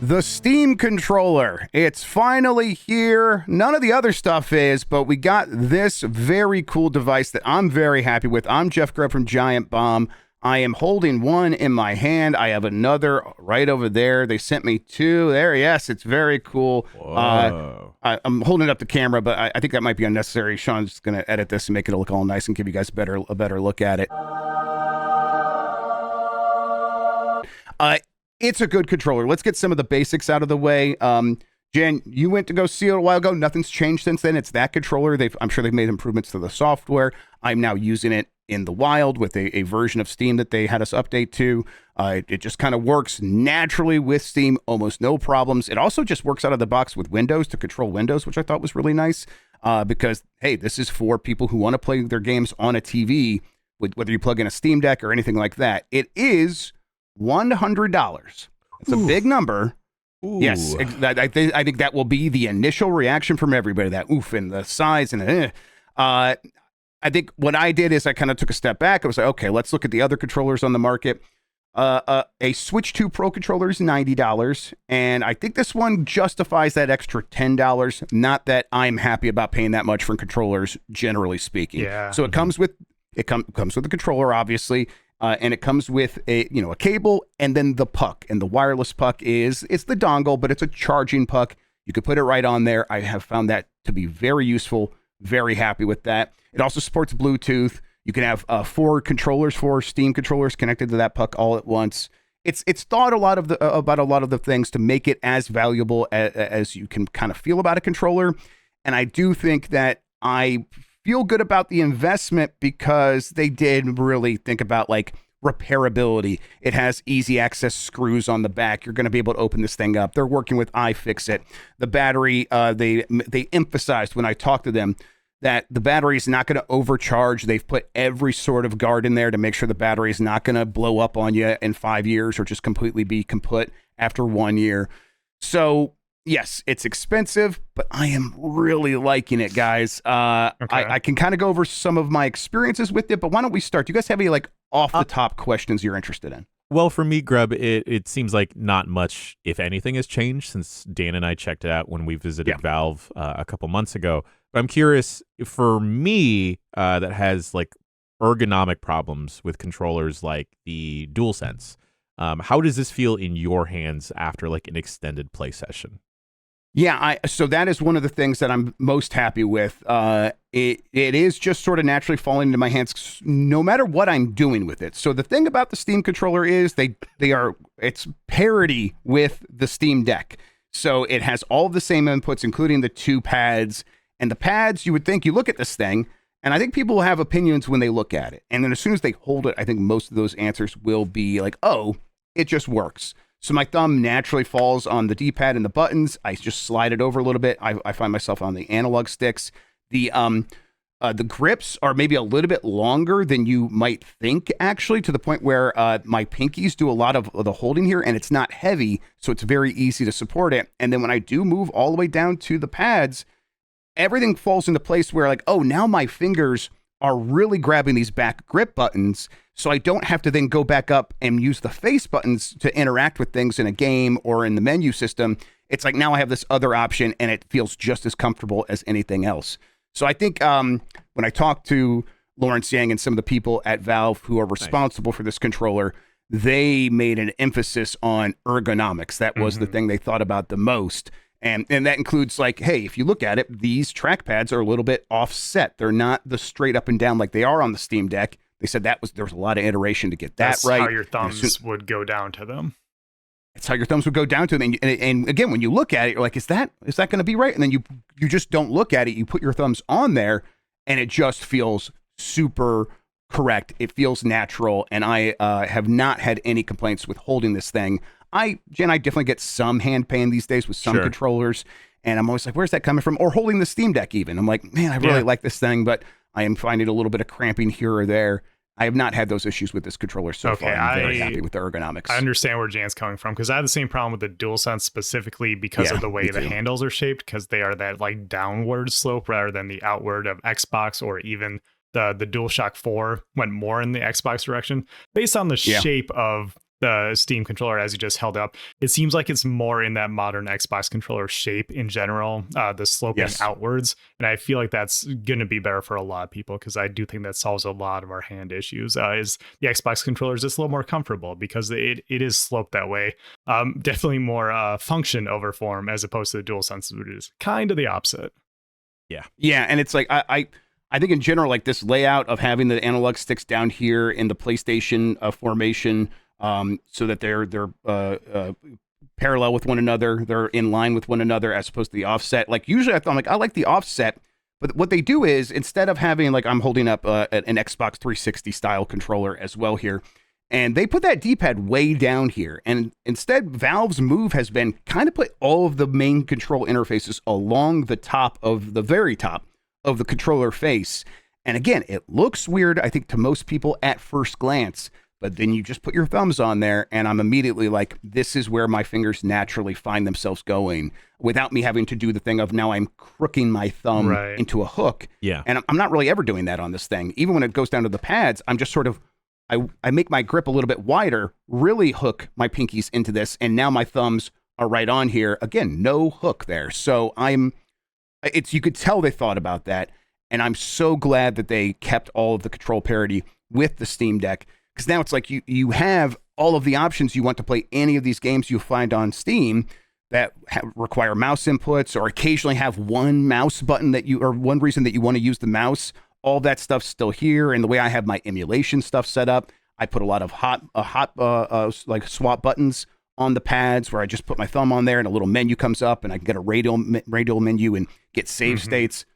The Steam controller. It's finally here. None of the other stuff is, but we got this very cool device that I'm very happy with. I'm Jeff Grubb from Giant Bomb. I am holding one in my hand. I have another right over there. They sent me two there. Yes, it's very cool. I'm holding up the camera, but I think that might be unnecessary. Shawn's just going to edit this and make it look all nice and give you guys a better look at it. It's a good controller. Let's get some of the basics out of the way. Jan, you went to go see it a while ago. Nothing's changed since then. It's that controller. I'm sure they've made improvements to the software. I'm now using it in the wild with a version of Steam that they had us update to. It just kind of works naturally with Steam, almost no problems. It also just works out of the box with Windows to control Windows, which I thought was really nice because, hey, this is for people who want to play their games on a TV, whether you plug in a Steam Deck or anything like that. It is $100. It's a big number. Ooh. Yes, I think that will be the initial reaction from everybody. That oof and the size and I think what I did is I kind of took a step back. I was like, okay, let's look at the other controllers on the market. A Switch 2 Pro controller is $90, and I think this one justifies that extra $10. Not that I'm happy about paying that much for controllers, generally speaking. Yeah. So it comes with comes with the controller, obviously. And it comes with a cable and then the puck. And the wireless puck it's the dongle, but it's a charging puck. You could put it right on there. I have found that to be very useful. Very happy with that. It also supports Bluetooth. You can have 4 Steam controllers connected to that puck all at once. It's thought about a lot of the things to make it as valuable as you can kind of feel about a controller. And I do think that I feel good about the investment because they did really think about like repairability. It has easy access screws on the back. You're going to be able to open this thing up. They're working with iFixit. The battery, they emphasized when I talked to them that the battery is not going to overcharge. They've put every sort of guard in there to make sure the battery is not going to blow up on you in 5 years or just completely be kaput after 1 year. So yes, it's expensive, but I am really liking it, guys. Okay. I can kind of go over some of my experiences with it, but why don't we start? Do you guys have any like off the top questions you're interested in? Well, for me, Grubb, it seems like not much, if anything, has changed since Dan and I checked it out when we visited Valve a couple months ago. But I'm curious, for me, that has like ergonomic problems with controllers like the DualSense. How does this feel in your hands after like an extended play session? Yeah, so that is one of the things that I'm most happy with. It is just sort of naturally falling into my hands no matter what I'm doing with it. So the thing about the Steam controller is it's parity with the Steam Deck. So it has all of the same inputs, including the 2 pads. And the pads, you would think, you look at this thing, and I think people will have opinions when they look at it. And then as soon as they hold it, I think most of those answers will be like, oh, it just works. So my thumb naturally falls on the D-pad and the buttons. I just slide it over a little bit. I find myself on the analog sticks. The grips are maybe a little bit longer than you might think, actually, to the point where my pinkies do a lot of the holding here, and it's not heavy, so it's very easy to support it. And then when I do move all the way down to the pads, everything falls into place where like, oh, now my fingers are really grabbing these back grip buttons, so I don't have to then go back up and use the face buttons to interact with things in a game or in the menu system. It's like now I have this other option, and it feels just as comfortable as anything else. So I think when I talked to Lawrence Yang and some of the people at Valve who are responsible for this controller, they made an emphasis on ergonomics. That was the thing they thought about the most. And that includes like, hey, if you look at it, these trackpads are a little bit offset. They're not the straight up and down like they are on the Steam Deck. They said there was a lot of iteration to get that right. That's how your thumbs would go down to them. It's how your thumbs would go down to them. And again, when you look at it, you're like, is that going to be right? And then you just don't look at it. You put your thumbs on there, and it just feels super correct. It feels natural, and I have not had any complaints with holding this thing. I definitely get some hand pain these days with some controllers, and I'm always like, where's that coming from? Or holding the Steam Deck even. I'm like, man, I really like this thing, but I am finding a little bit of cramping here or there. I have not had those issues with this controller so far. I'm very happy with the ergonomics. I understand where Jan's coming from, because I had the same problem with the DualSense specifically because of the way the handles are shaped, because they are that like downward slope rather than the outward of Xbox, or even the DualShock 4 went more in the Xbox direction based on the shape of the Steam controller as you just held up, it seems like it's more in that modern Xbox controller shape in general, the sloping outwards. And I feel like that's going to be better for a lot of people, because I do think that solves a lot of our hand issues. Is the Xbox controller is just a little more comfortable because it is sloped that way. Definitely more function over form as opposed to the DualSense, which is kind of the opposite. Yeah. And it's like, I think in general, like this layout of having the analog sticks down here in the PlayStation formation, so that they're parallel with one another, they're in line with one another, as opposed to the offset. Like usually I thought, like, I like the offset, but what they do is, instead of having, like, I'm holding up an Xbox 360 style controller as well here, and they put that D-pad way down here, and instead Valve's move has been kind of put all of the main control interfaces along the top of the very top of the controller face. And again, it looks weird, I think, to most people at first glance, but then you just put your thumbs on there, and I'm immediately like, this is where my fingers naturally find themselves going, without me having to do the thing of, now I'm crooking my thumb into a hook. Yeah. And I'm not really ever doing that on this thing. Even when it goes down to the pads, I'm just sort of, I make my grip a little bit wider, really hook my pinkies into this, and now my thumbs are right on here. Again, no hook there. So you could tell they thought about that, and I'm so glad that they kept all of the control parity with the Steam Deck. Because now it's like you have all of the options you want to play any of these games you find on Steam that require mouse inputs, or occasionally have one mouse button or one reason that you want to use the mouse. All that stuff's still here. And the way I have my emulation stuff set up, I put a lot of hot like swap buttons on the pads, where I just put my thumb on there and a little menu comes up, and I can get a radial menu and get save states.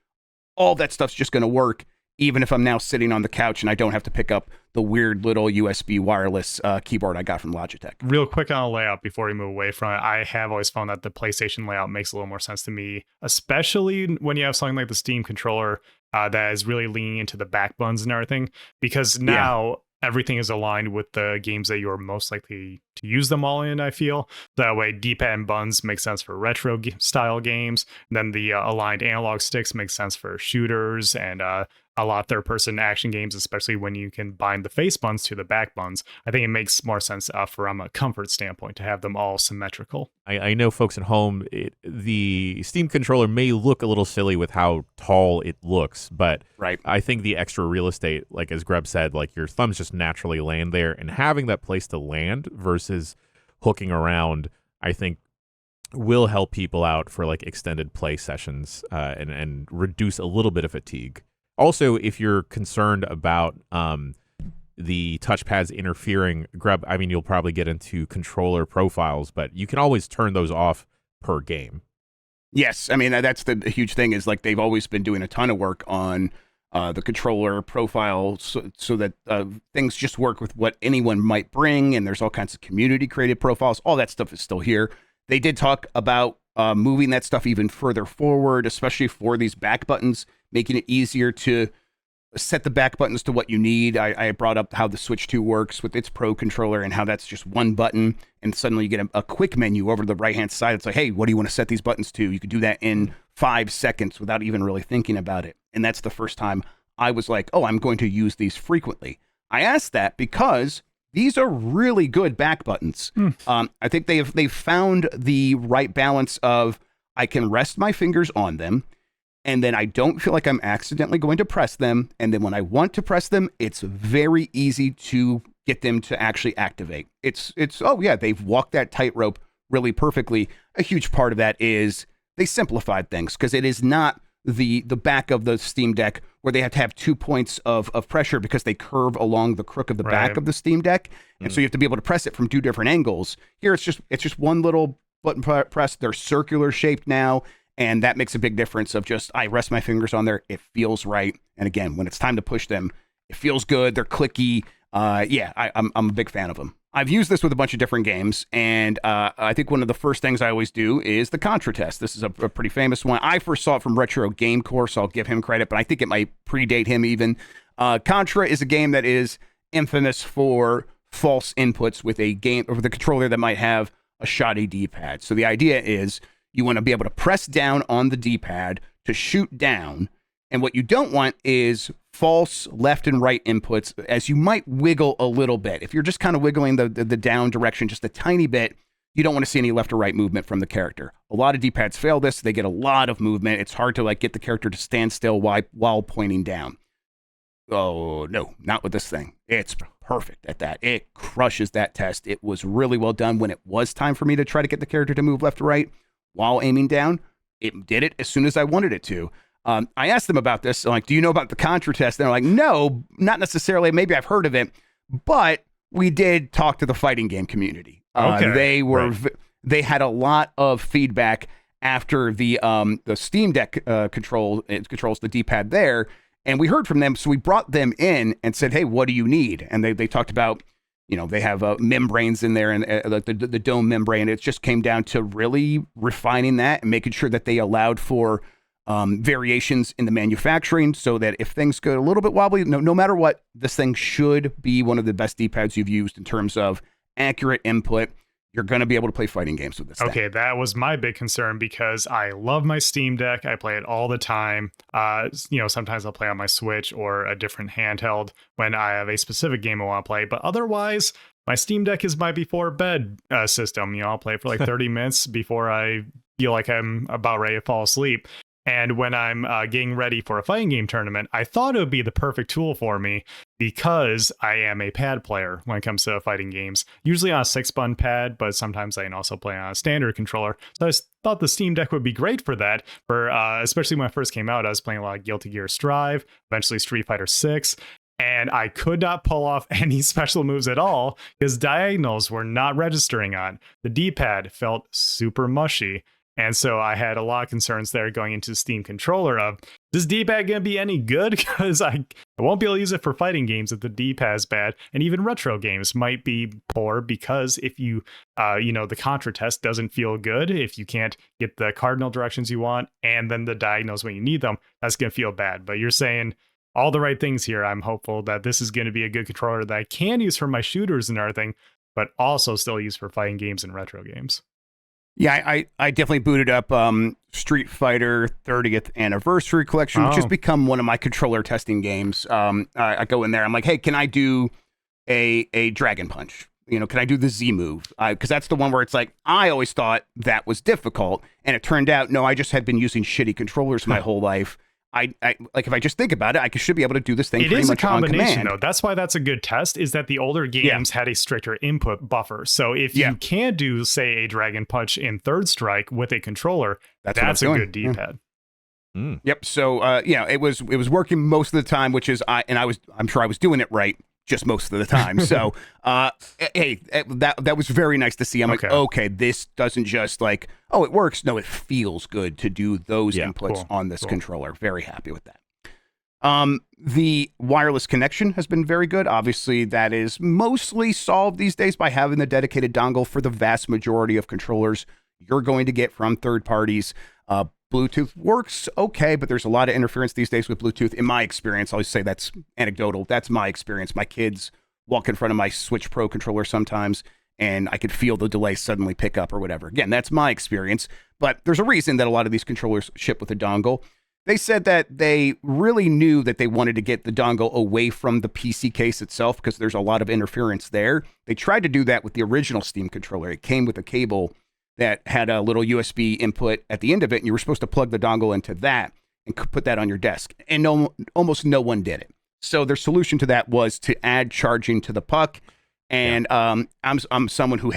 All that stuff's just going to work, even if I'm now sitting on the couch and I don't have to pick up the weird little USB wireless keyboard I got from Logitech. Real quick on the layout before we move away from it, I have always found that the PlayStation layout makes a little more sense to me, especially when you have something like the Steam controller that is really leaning into the back buttons and everything, because now everything is aligned with the games that you're most likely to use them all in, I feel. That way, D-pad and buttons make sense for retro style games. And then the aligned analog sticks make sense for shooters and a lot of third-person action games, especially when you can bind the face buttons to the back buttons. I think it makes more sense from a comfort standpoint to have them all symmetrical. I know folks at home, the Steam controller may look a little silly with how tall it looks, but I think the extra real estate, like as Grubb said, like your thumbs just naturally land there, and having that place to land versus hooking around, I think will help people out for like extended play sessions and reduce a little bit of fatigue. Also, if you're concerned about the touchpads interfering, Grubb, I mean, you'll probably get into controller profiles, but you can always turn those off per game. Yes, I mean, that's the huge thing, is like they've always been doing a ton of work on the controller profile so that things just work with what anyone might bring, and there's all kinds of community-created profiles. All that stuff is still here. They did talk about moving that stuff even further forward, especially for these back buttons, making it easier to set the back buttons to what you need. I brought up how the Switch 2 works with its Pro controller, and how that's just one button, and suddenly you get a quick menu over to the right-hand side. It's like, hey, what do you want to set these buttons to? You could do that in 5 seconds without even really thinking about it. And that's the first time I was like, oh, I'm going to use these frequently. I asked that because these are really good back buttons. I think they've found the right balance of, I can rest my fingers on them, and then I don't feel like I'm accidentally going to press them. And then when I want to press them, it's very easy to get them to actually activate. It's oh yeah, they've walked that tightrope really perfectly. A huge part of that is they simplified things, because it is not the back of the Steam Deck where they have to have 2 points of pressure, because they curve along the crook of the back of the Steam Deck. And so you have to be able to press it from 2 different angles. Here, it's just one little button press. They're circular shaped now. And that makes a big difference of just, I rest my fingers on there, it feels right. And again, when it's time to push them, it feels good. They're clicky. I'm a big fan of them. I've used this with a bunch of different games, and I think one of the first things I always do is the Contra test. This is a pretty famous one. I first saw it from Retro Game Core, so I'll give him credit, but I think it might predate him even. Contra is a game that is infamous for false inputs with a controller that might have a shoddy D-pad. So the idea is, you want to be able to press down on the D-pad to shoot down. And what you don't want is false left and right inputs as you might wiggle a little bit. If you're just kind of wiggling the down direction just a tiny bit, you don't want to see any left or right movement from the character. A lot of D-pads fail this. They get a lot of movement. It's hard to like get the character to stand still while pointing down. Oh, no, not with this thing. It's perfect at that. It crushes that test. It was really well done when it was time for me to try to get the character to move left or right while aiming down. It did it as soon as I wanted it to. I asked them about this. Like, do you know about the Contra test? And they're like, no, not necessarily. Maybe I've heard of it, but we did talk to the fighting game community. They had a lot of feedback after the Steam Deck controls the D-pad there. And we heard from them, so we brought them in and said, hey, what do you need? And they talked about, they have membranes in there and the dome membrane. It just came down to really refining that and making sure that they allowed for variations in the manufacturing so that if things go a little bit wobbly, no matter what, this thing should be one of the best D-pads you've used in terms of accurate input. You're going to be able to play fighting games with this thing. Okay, that was my big concern because I love my Steam Deck. I play it all the time. Sometimes I'll play on my Switch or a different handheld when I have a specific game I want to play. But otherwise, my Steam Deck is my before bed system. I'll play for like 30 minutes before I feel like I'm about ready to fall asleep. And when I'm getting ready for a fighting game tournament, I thought it would be the perfect tool for me because I am a pad player when it comes to fighting games. Usually on a 6-button pad, but sometimes I can also play on a standard controller. So I just thought the Steam Deck would be great for that. Especially when I first came out, I was playing a lot of Guilty Gear Strive, eventually Street Fighter 6. And I could not pull off any special moves at all because diagonals were not registering on. The D-pad felt super mushy. And so I had a lot of concerns there going into the Steam controller of, is D-pad going to be any good? Because I won't be able to use it for fighting games if the D-pad is bad. And even retro games might be poor because if you, the Contra test doesn't feel good, if you can't get the cardinal directions you want and then the diagonals when you need them, that's going to feel bad. But you're saying all the right things here. I'm hopeful that this is going to be a good controller that I can use for my shooters and everything, but also still use for fighting games and retro games. Yeah, I definitely booted up Street Fighter 30th Anniversary Collection, which has become one of my controller testing games. I go in there, I'm like, hey, can I do a Dragon Punch? Can I do the Z move? Because that's the one where it's like, I always thought that was difficult. And it turned out, no, I just had been using shitty controllers my whole life. I like if I just think about it, I should be able to do this thing pretty much on command. It is a combination, though. That's why that's a good test, is that the older games had a stricter input buffer. So if you can do, say, a Dragon Punch in Third Strike with a controller, that's a good D-pad. Yep. So it was working most of the time, which is I'm sure I was doing it right just most of the time. So hey, that was very nice to see. I'm like, okay, this doesn't just like, oh, it works. No, it feels good to do those inputs on this controller. Very happy with that. The wireless connection has been very good. Obviously, that is mostly solved these days by having the dedicated dongle for the vast majority of controllers you're going to get from third parties. Bluetooth works okay, but there's a lot of interference these days with Bluetooth. In my experience, I'll always say that's anecdotal. That's my experience. My kids walk in front of my Switch Pro controller sometimes, and I could feel the delay suddenly pick up or whatever. Again, that's my experience, but there's a reason that a lot of these controllers ship with a dongle. They said that they really knew that they wanted to get the dongle away from the PC case itself because there's a lot of interference there. They tried to do that with the original Steam controller. It came with a cable that had a little USB input at the end of it, and you were supposed to plug the dongle into that and put that on your desk. And almost no one did it. So their solution to that was to add charging to the puck. And I'm someone who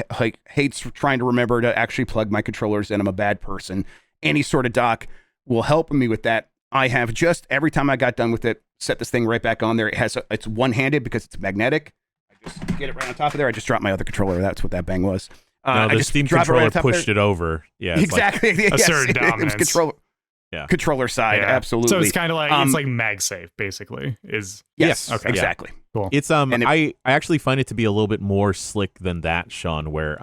hates trying to remember to actually plug my controllers in. I'm a bad person. Any sort of dock will help me with that. I have just, every time I got done with it, set this thing right back on there. It's one-handed because it's magnetic. I just get it right on top of there. I just dropped my other controller. That's what that bang was. No, the Steam controller pushed it over. Yeah, exactly. Like a certain dominance. It was controller side, absolutely. So it's kind of like it's like MagSafe, basically. Yes, okay, exactly. Cool. It's I actually find it to be a little bit more slick than that, Shawn. Where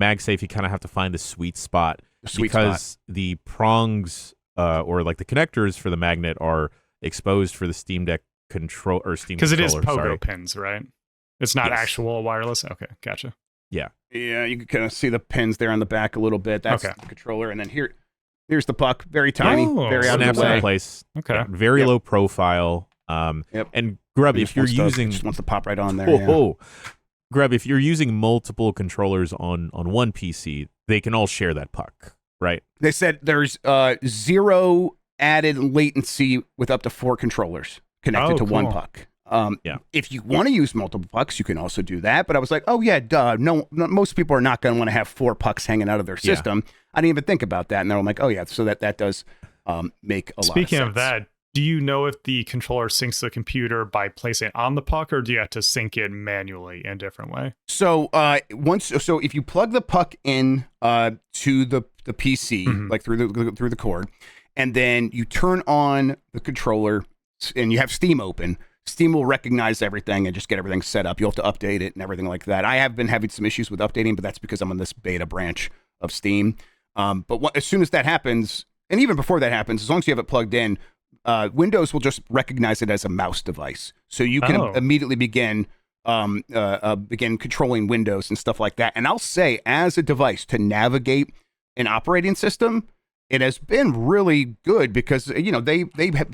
MagSafe, you kind of have to find the sweet spot because the prongs or like the connectors for the magnet are exposed for the Steam Deck control or Steam controller. Because it is pogo pins, right? It's not actual wireless. Okay, gotcha. Yeah, you can kind of see the pins there on the back a little bit. That's the controller, and then here's the puck, very tiny, very out of the way. In place. Okay, very low profile. Yep. And Grubb, if you're using, just wants to pop right on there. Grubb, if you're using multiple controllers on one PC, they can all share that puck, right? They said there's 0 added latency with up to 4 controllers connected to one puck. If you want to use multiple pucks, you can also do that. But I was like, oh yeah, duh. No, most people are not going to want to have 4 pucks hanging out of their system. I didn't even think about that. And then I'm like, oh yeah, so that does make a lot of sense. Speaking of that, do you know if the controller syncs the computer by placing it on the puck, or do you have to sync it manually in a different way? So if you plug the puck in to the PC, like through the cord, and then you turn on the controller and you have Steam open, Steam will recognize everything and just get everything set up. You'll have to update it and everything like that. I have been having some issues with updating, but that's because I'm on this beta branch of Steam. But as soon as that happens, and even before that happens, as long as you have it plugged in, Windows will just recognize it as a mouse device. So you can immediately begin controlling Windows and stuff like that. And I'll say, as a device to navigate an operating system, it has been really good because, they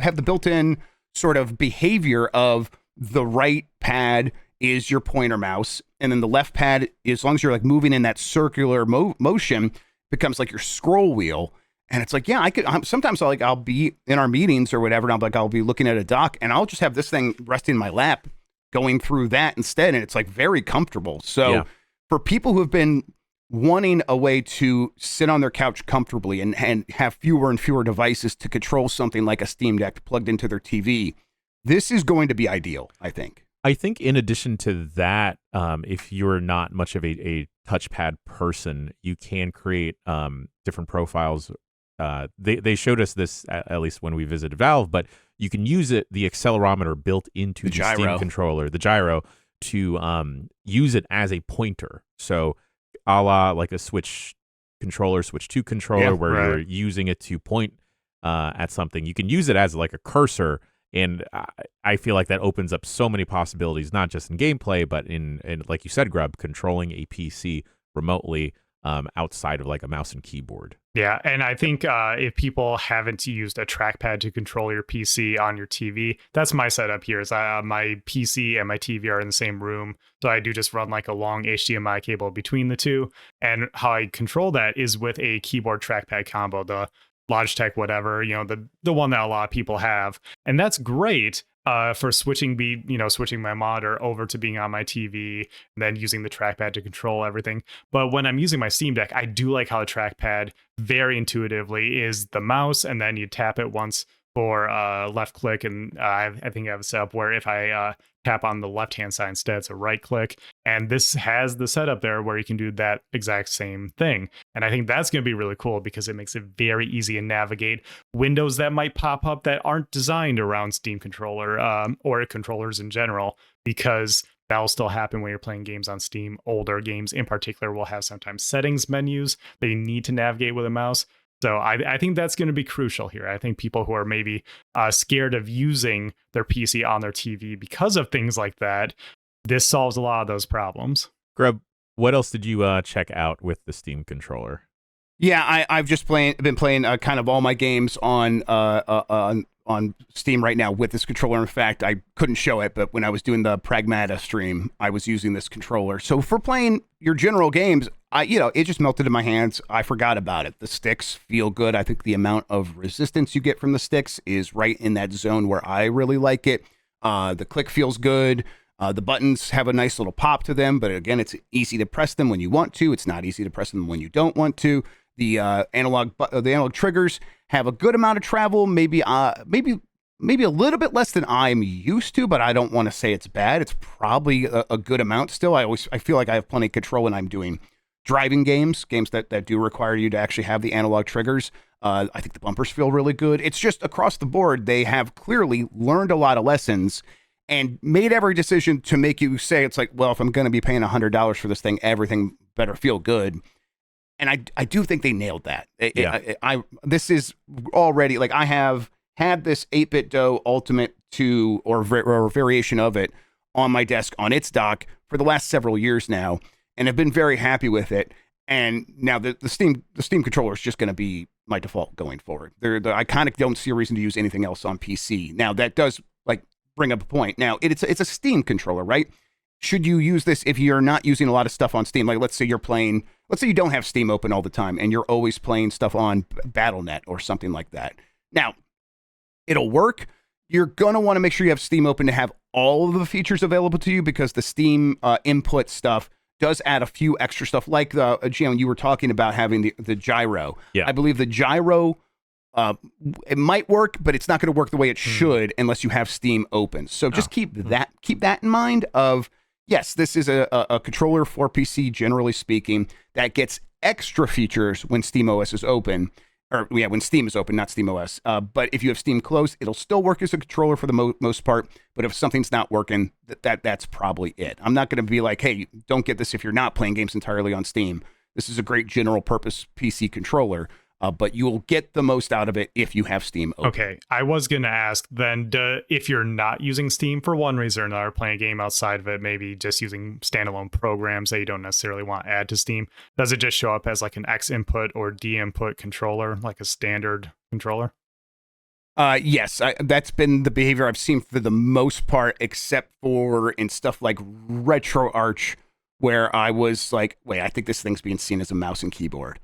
have the built-in sort of behavior of the right pad is your pointer mouse, and then the left pad, as long as you're like moving in that circular motion, becomes like your scroll wheel. And it's like, yeah, sometimes I'll be in our meetings or whatever, and I'll be looking at a doc, and I'll just have this thing resting in my lap going through that instead, and it's like very comfortable. So for people who have been wanting a way to sit on their couch comfortably and have fewer and fewer devices to control something like a Steam Deck plugged into their TV, this is going to be ideal, I think. I think in addition to that, if you're not much of a touchpad person, you can create different profiles. They showed us this at least when we visited Valve, but you can use the accelerometer built into the Steam controller, the gyro, to use it as a pointer. So a la like a Switch controller, Switch 2 controller, where you're using it to point at something. You can use it as like a cursor, and I feel like that opens up so many possibilities, not just in gameplay, but in like you said, Grubb, controlling a PC remotely outside of like a mouse and keyboard. Yeah, and I think if people haven't used a trackpad to control your PC on your TV, that's my setup here. Is my PC and my TV are in the same room, so I do just run like a long HDMI cable between the two. And how I control that is with a keyboard trackpad combo, the Logitech whatever, the one that a lot of people have, and that's great. For switching my monitor over to being on my TV and then using the trackpad to control everything. But when I'm using my Steam Deck, I do like how the trackpad very intuitively is the mouse, and then you tap it once for left click, and I think I have a setup where if I tap on the left hand side instead, it's a right click, and this has the setup there where you can do that exact same thing. And I think that's going to be really cool because it makes it very easy to navigate windows that might pop up that aren't designed around Steam controller or controllers in general, because that'll still happen when you're playing games on Steam. Older games in particular will have sometimes settings menus that you need to navigate with a mouse. So I think that's going to be crucial here. I think people who are maybe scared of using their PC on their TV because of things like that, this solves a lot of those problems. Grubb, what else did you check out with the Steam controller? Yeah, I've just been playing kind of all my games on Steam right now with this controller. In fact, I couldn't show it, but when I was doing the Pragmata stream, I was using this controller. So for playing your general games, it just melted in my hands. I forgot about it. The sticks feel good. I think the amount of resistance you get from the sticks is right in that zone where I really like it. The click feels good. The buttons have a nice little pop to them, but again, it's easy to press them when you want to. It's not easy to press them when you don't want to. The analog triggers have a good amount of travel, maybe a little bit less than I'm used to, but I don't want to say it's bad. It's probably a good amount still. I feel like I have plenty of control when I'm doing driving games that do require you to actually have the analog triggers. I think the bumpers feel really good. It's just across the board, they have clearly learned a lot of lessons and made every decision to make you say, it's like, well, if I'm going to be paying $100 for this thing, everything better feel good. And I do think they nailed that. This is already, like, I have had this 8BitDo Ultimate 2 or variation of it on my desk on its dock for the last several years now, and have been very happy with it. And now the Steam controller is just going to be my default going forward. I kind of don't see a reason to use anything else on PC. Now that does, like, bring up a point. Now, it's a Steam controller, right? Should you use this if you're not using a lot of stuff on Steam? Like, let's say you don't have Steam open all the time and you're always playing stuff on Battle.net or something like that. Now, it'll work. You're going to want to make sure you have Steam open to have all of the features available to you, because the Steam input stuff does add a few extra stuff, like Gian, you were talking about having the gyro. Yeah. I believe the gyro, it might work, but it's not going to work the way it should unless you have Steam open. So just keep that in mind of, yes, this is a controller for PC, generally speaking, that gets extra features when SteamOS is open. When Steam is open, not SteamOS. But if you have Steam closed, it'll still work as a controller for the most part. But if something's not working, that's probably it. I'm not going to be like, hey, don't get this if you're not playing games entirely on Steam. This is a great general purpose PC controller. But you will get the most out of it if you have Steam open. Okay, I was going to ask then, if you're not using Steam for one reason or another, playing a game outside of it, maybe just using standalone programs that you don't necessarily want to add to Steam, does it just show up as like an X input or D input controller, like a standard controller? Yes, that's been the behavior I've seen for the most part, except for in stuff like RetroArch, where I was like, wait, I think this thing's being seen as a mouse and keyboard.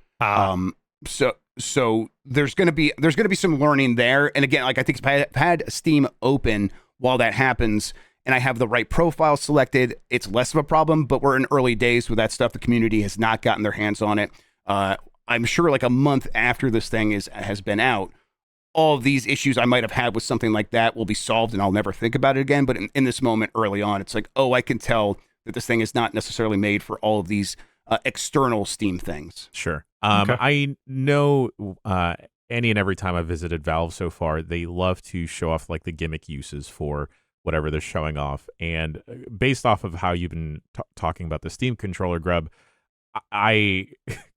So there's gonna be some learning there. And again, like, I think if I had Steam open while that happens and I have the right profile selected, it's less of a problem. But we're in early days with that stuff. The community has not gotten their hands on it. I'm sure like a month after this thing has been out, all of these issues I might have had with something like that will be solved, and I'll never think about it again. But in this moment early on, it's like, oh, I can tell that this thing is not necessarily made for all of these external Steam things. Sure. Okay. I know any and every time I've visited Valve so far, they love to show off like the gimmick uses for whatever they're showing off. And based off of how you've been talking about the Steam controller, Grubb, I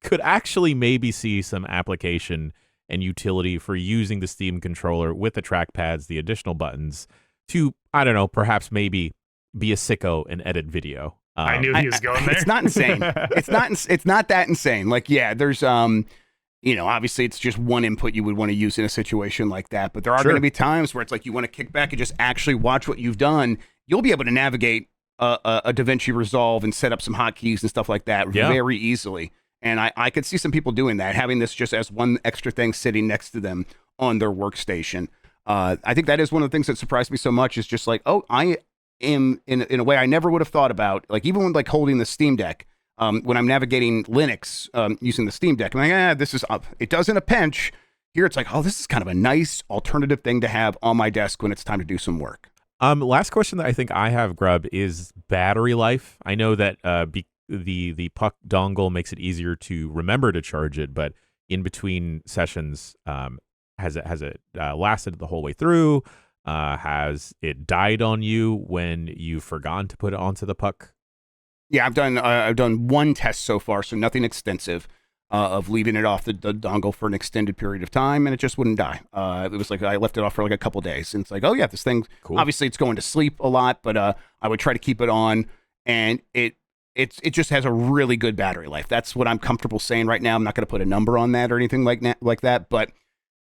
could actually maybe see some application and utility for using the Steam controller with the trackpads, the additional buttons, to, I don't know, perhaps maybe be a sicko and edit video. I knew he was going there. It's not insane. It's not that insane. Like, yeah, there's obviously it's just one input you would want to use in a situation like that. But there are going to be times where it's like you want to kick back and just actually watch what you've done. You'll be able to navigate a DaVinci Resolve and set up some hotkeys and stuff like that very easily. And I could see some people doing that, having this just as one extra thing sitting next to them on their workstation. I think that is one of the things that surprised me so much, is just like, oh, I am in a way I never would have thought about. Like, even when like holding the Steam Deck, when I'm navigating Linux using the Steam Deck, I'm like, this is up. It does in a pinch. Here it's like, oh, this is kind of a nice alternative thing to have on my desk when it's time to do some work. Last question that I think I have, Grubb, is battery life. I know that the puck dongle makes it easier to remember to charge it, but in between sessions, has it lasted the whole way through? Has it died on you when you've forgotten to put it onto the puck? Yeah, I've done one test so far, so nothing extensive, of leaving it off the dongle for an extended period of time, and it just wouldn't die. It was like I left it off for like a couple days, and it's like, oh yeah, this thing, cool. Obviously it's going to sleep a lot, but I would try to keep it on, and it just has a really good battery life. That's what I'm comfortable saying right now. I'm not going to put a number on that or anything like that, but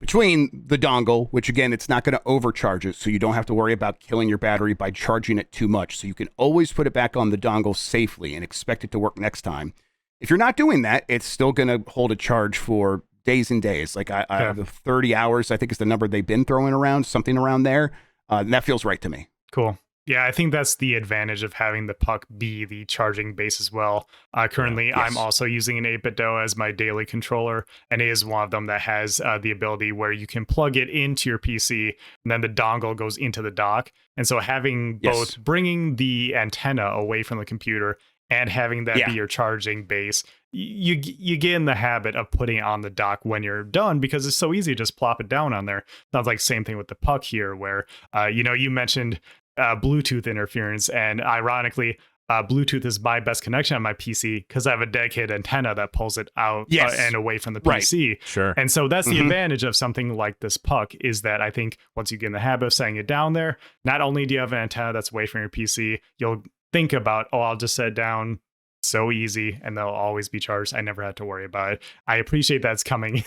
between the dongle, which again, it's not going to overcharge it, so you don't have to worry about killing your battery by charging it too much. So you can always put it back on the dongle safely and expect it to work next time. If you're not doing that, it's still going to hold a charge for days and days. Like I have 30 hours, I think is the number they've been throwing around, something around there. And that feels right to me. Cool. Yeah, I think that's the advantage of having the puck be the charging base as well. Currently, yes. I'm also using an 8BitDo as my daily controller, and it is one of them that has the ability where you can plug it into your PC, and then the dongle goes into the dock. And so having both bringing the antenna away from the computer and having that be your charging base, you get in the habit of putting it on the dock when you're done, because it's so easy to just plop it down on there. Sounds like same thing with the puck here, where you mentioned Bluetooth interference, and ironically, Bluetooth is my best connection on my PC because I have a dedicated antenna that pulls it out and away from the PC. Right. Sure. And so that's the advantage of something like this puck, is that I think once you get in the habit of setting it down there, not only do you have an antenna that's away from your PC, you'll think about, oh, I'll just set it down so easy, and they'll always be charged. I never had to worry about it. I appreciate that's coming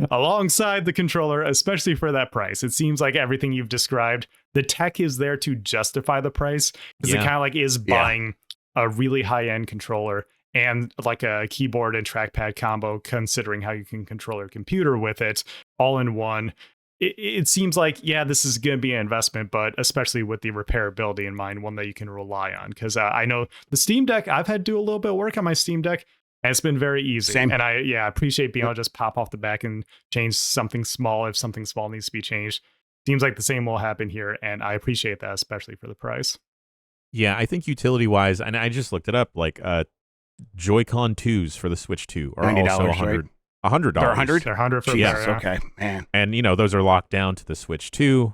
alongside the controller, especially for that price. It seems like everything you've described, the tech is there to justify the price, because it kind of like is buying a really high-end controller and like a keyboard and trackpad combo, considering how you can control your computer with it all in one. It seems like, yeah, this is going to be an investment, but especially with the repairability in mind, one that you can rely on. Because I know the Steam Deck, I've had to do a little bit of work on my Steam Deck, and it's been very easy. Same. And I appreciate being able to just pop off the back and change something small if something small needs to be changed. Seems like the same will happen here, and I appreciate that, especially for the price. Yeah, I think utility-wise, and I just looked it up, like Joy-Con 2s for the Switch 2 are $90, also $100. right? $100. They're 100? They're 100 for Yes, there, okay, man. And, those are locked down to the Switch 2.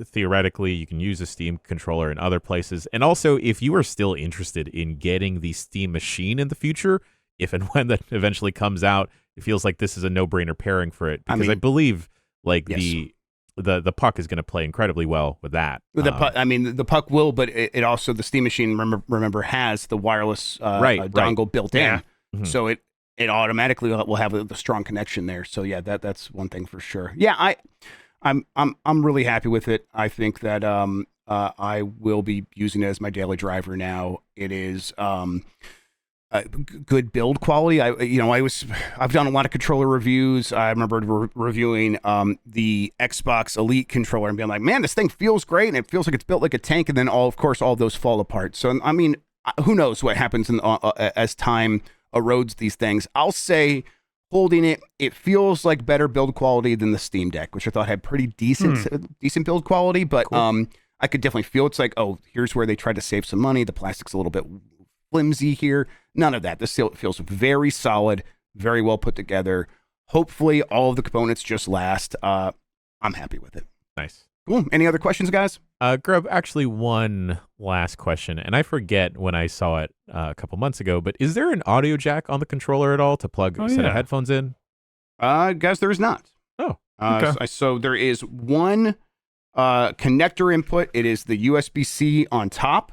Theoretically, you can use a Steam controller in other places. And also, if you are still interested in getting the Steam machine in the future, if and when that eventually comes out, it feels like this is a no-brainer pairing for it. Because I believe, like, yes. the puck is going to play incredibly well with that. The puck will, but it also, the Steam machine, remember has the wireless dongle built in. Yeah. Mm-hmm. So it automatically will have the strong connection there. So yeah, that's one thing for sure. Yeah, I'm really happy with it. I think that I will be using it as my daily driver now. It is good build quality. I've done a lot of controller reviews. I remember reviewing the Xbox Elite controller and being like, man, this thing feels great, and it feels like it's built like a tank. And then all those fall apart. So I mean, who knows what happens as time erodes these things. I'll say, holding it feels like better build quality than the Steam Deck, which I thought had pretty decent build quality. But cool. I could definitely feel it's like, oh, here's where they tried to save some money. The plastic's a little bit flimsy here. None of that. This feels very solid, very well put together. Hopefully, all of the components just last. I'm happy with it. Nice. Cool. Any other questions, guys? Grubb, actually one last question, and I forget when I saw it a couple months ago, but is there an audio jack on the controller at all to plug a set of headphones in? Guys, there is not. Oh, okay. So there is one connector input. It is the USB-C on top,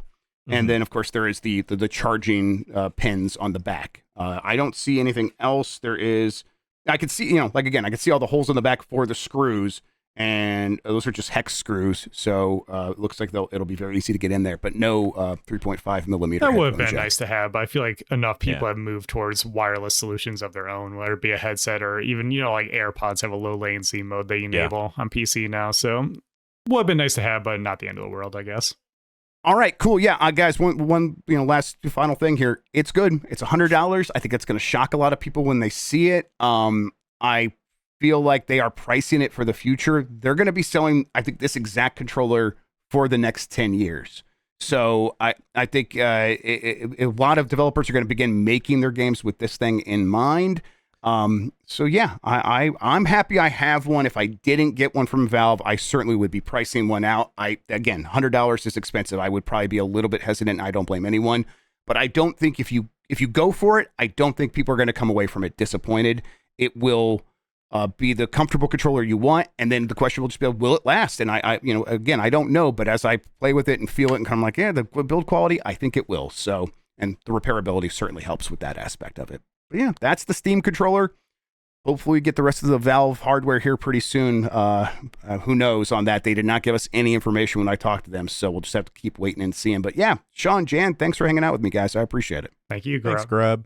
and then, of course, there is the charging pins on the back. I don't see anything else. There is, I can see, I can see all the holes in the back for the screws, and those are just hex screws, so it looks like it'll be very easy to get in there, but no 3.5 millimeter. That would have been nice to have, but I feel like enough people have moved towards wireless solutions of their own, whether it be a headset or even, like AirPods have a low latency mode they enable on PC now, so would have been nice to have, but not the end of the world, I guess. All right, cool. Yeah, guys, one last final thing here. It's good. It's $100. I think it's going to shock a lot of people when they see it. I feel like they are pricing it for the future. They're going to be selling, I think, this exact controller for the next 10 years. So I think a lot of developers are going to begin making their games with this thing in mind. So yeah, I'm happy I have one. If I didn't get one from Valve, I certainly would be pricing one out. Again, $100 is expensive. I would probably be a little bit hesitant. I don't blame anyone, but I don't think if you go for it, I don't think people are going to come away from it disappointed. It will be the comfortable controller you want, and then the question will just be, will it last? And I again, I don't know, but as I play with it and feel it and come like, yeah, the build quality, I think it will. So, and the repairability certainly helps with that aspect of it. But yeah, that's the Steam controller. Hopefully we get the rest of the Valve hardware here pretty soon. Who knows on that? They did not give us any information when I talked to them, so we'll just have to keep waiting and seeing. But yeah, Shawn, Jan, thanks for hanging out with me, guys. I appreciate it. Thank you, Grubb. Thanks, Grubb.